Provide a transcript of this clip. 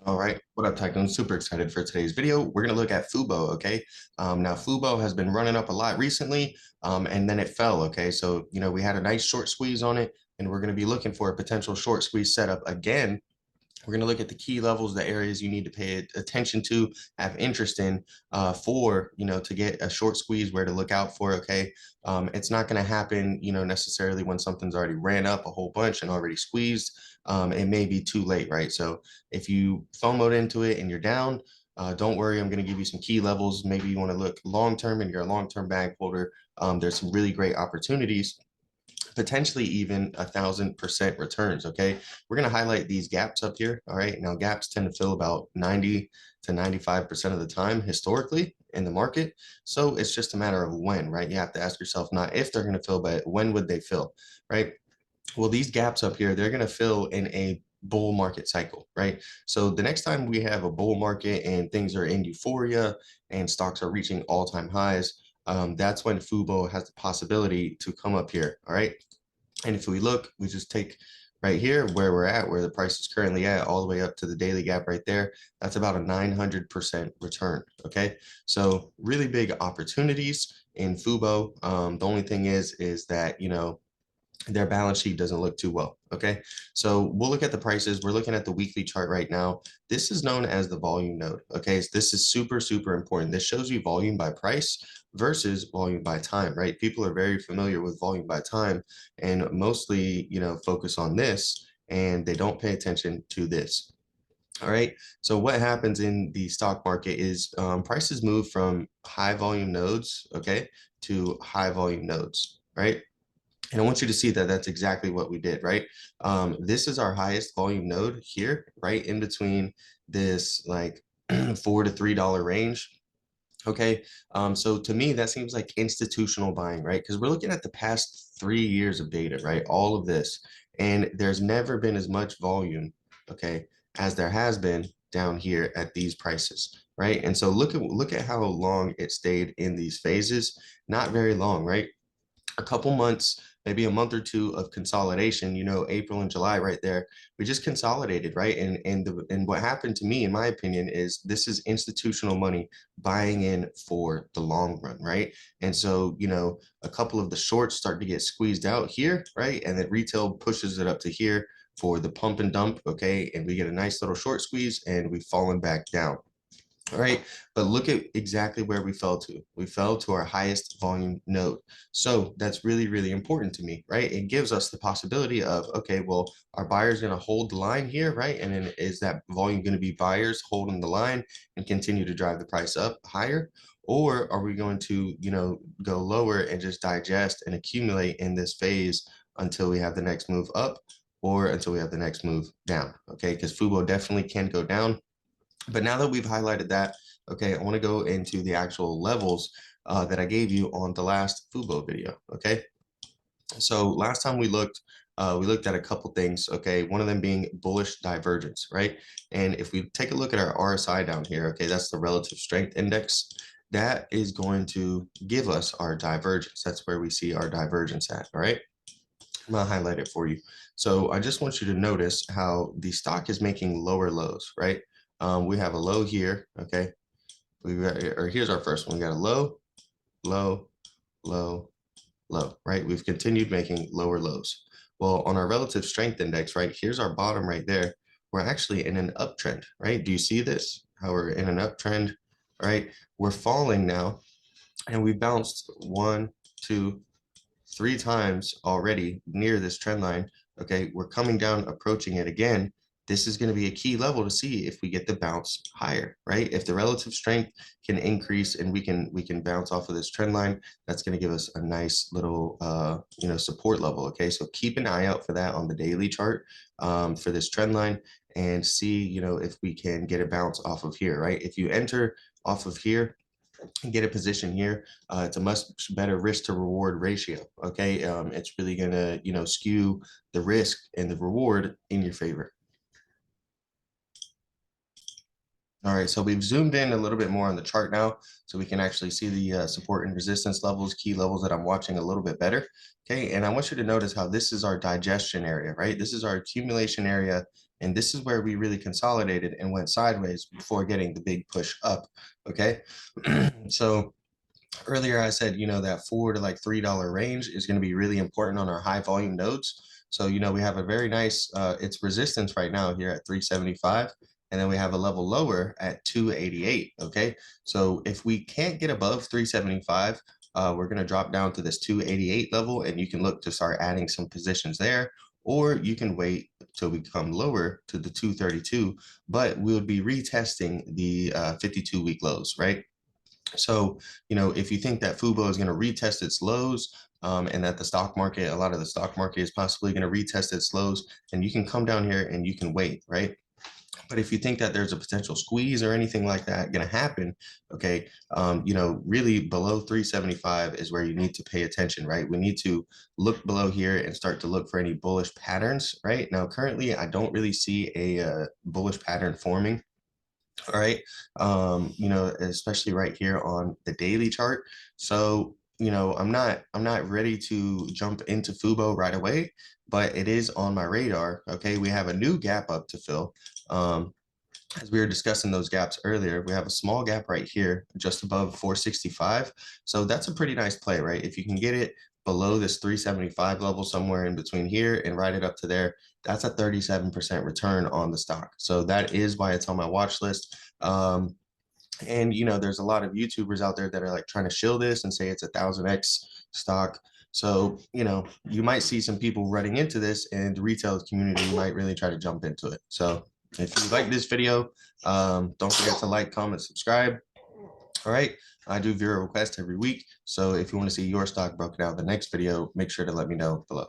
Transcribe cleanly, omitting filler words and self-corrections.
All right, what up, Tycoon? Super excited for today's video. We're going to look at FUBO, okay? Now, FUBO has been running up a lot recently, and then it fell, okay? So, we had a nice short squeeze on it, and we're going to be looking for a potential short squeeze setup again. We're going to look at the key levels, the areas you need to pay attention to, have interest in for, to get a short squeeze, where to look out for, okay? It's not going to happen, necessarily when something's already ran up a whole bunch and already squeezed. It may be too late, right? So if you FOMOed into it and you're down, don't worry, I'm going to give you some key levels. Maybe you want to look long-term and you're a long-term bag holder. There's some really great opportunities, potentially even 1,000% returns. Okay, we're going to highlight these gaps up here. All right, now gaps tend to fill about 90 to 95% of the time historically in the market. So it's just a matter of when, right? You have to ask yourself not if they're going to fill, but when would they fill, right? Well, these gaps up here, they're going to fill in a bull market cycle, right? So the next time we have a bull market and things are in euphoria and stocks are reaching all-time highs, that's when FUBO has the possibility to come up here. All right, and if we look, we just take right here where we're at, where the price is currently at, all the way up to the daily gap right there. That's about a 900% return. Okay, so really big opportunities in FUBO. The only thing is that their balance sheet doesn't look too well. Okay, so we'll look at the prices. We're looking at the weekly chart right now. This is known as the volume node. Okay, so this is super, super important. This shows you volume by price versus volume by time, right? People are very familiar with volume by time and mostly, focus on this, and they don't pay attention to this. All right. So what happens in the stock market is prices move from high volume nodes, okay, to high volume nodes, right? And I want you to see that that's exactly what we did, right? This is our highest volume node here, right in between this like $4 to $3 range. Okay. So to me, that seems like institutional buying, right? Because we're looking at the past 3 years of data, right? All of this. And there's never been as much volume, okay, as there has been down here at these prices, right? And so look at how long it stayed in these phases. Not very long, right? A couple months, maybe a month or two of consolidation, April and July right there, we just consolidated, right? And what happened to me, in my opinion, is this is institutional money buying in for the long run, right? And so, a couple of the shorts start to get squeezed out here, right? And then retail pushes it up to here for the pump and dump, okay? And we get a nice little short squeeze and we've fallen back down. All right, but look at exactly where we fell to. We fell to our highest volume node. So that's really, really important to me, right? It gives us the possibility of, okay, well, are buyers going to hold the line here, right? And then is that volume going to be buyers holding the line and continue to drive the price up higher? Or are we going to, go lower and just digest and accumulate in this phase until we have the next move up or until we have the next move down? Okay, because FUBO definitely can go down. But now that we've highlighted that, okay, I want to go into the actual levels that I gave you on the last FUBO video. Okay, so last time we looked at a couple things. Okay, one of them being bullish divergence, right? And if we take a look at our RSI down here, okay, that's the relative strength index. That is going to give us our divergence. That's where we see our divergence at. All right, I'm gonna highlight it for you. So I just want you to notice how the stock is making lower lows, right? We have a low here, okay? Or here's our first one. We got a low, low, low, low, right? We've continued making lower lows. Well, on our relative strength index, right, here's our bottom right there. We're actually in an uptrend, right? Do you see this? How we're in an uptrend, right? We're falling now, and we bounced 1, 2, 3 times already near this trend line. Okay, we're coming down, approaching it again. This is going to be a key level to see if we get the bounce higher, right? If the relative strength can increase and we can bounce off of this trend line, that's going to give us a nice little support level. Okay, so keep an eye out for that on the daily chart for this trend line and see if we can get a bounce off of here, right? If you enter off of here and get a position here, it's a much better risk to reward ratio. Okay, it's really gonna skew the risk and the reward in your favor. All right, so we've zoomed in a little bit more on the chart now, so we can actually see the support and resistance levels, key levels that I'm watching a little bit better. Okay, and I want you to notice how this is our digestion area, right? This is our accumulation area And this is where we really consolidated and went sideways before getting the big push up. Okay. So earlier I said, that $4 to like $3 range is going to be really important on our high volume nodes. So, we have a very nice, it's resistance right now here at 375. And then we have a level lower at 288. Okay. So if we can't get above 375, we're going to drop down to this 288 level, and you can look to start adding some positions there, or you can wait till we come lower to the 232, but we'll be retesting the 52-week lows, right? So, if you think that FUBO is going to retest its lows, and that the stock market, a lot of the stock market is possibly going to retest its lows, and you can come down here and you can wait, right? But if you think that there's a potential squeeze or anything like that going to happen, okay, really below 375 is where you need to pay attention, right? We need to look below here and start to look for any bullish patterns, right? Now, currently, I don't really see a bullish pattern forming. All right. Especially right here on the daily chart. So, I'm not ready to jump into FUBO right away, but it is on my radar. Okay. We have a new gap up to fill. As we were discussing those gaps earlier, we have a small gap right here, just above 465. So that's a pretty nice play, right? If you can get it below this 375 level, somewhere in between here and ride it up to there, that's a 37% return on the stock. So that is why it's on my watch list. And there's a lot of YouTubers out there that are like trying to shill this and say it's 1000x stock. So, you might see some people running into this, and the retail community might really try to jump into it. So if you like this video, don't forget to like, comment, subscribe. All right. I do viewer requests every week. So if you want to see your stock broken out in the next video, make sure to let me know below.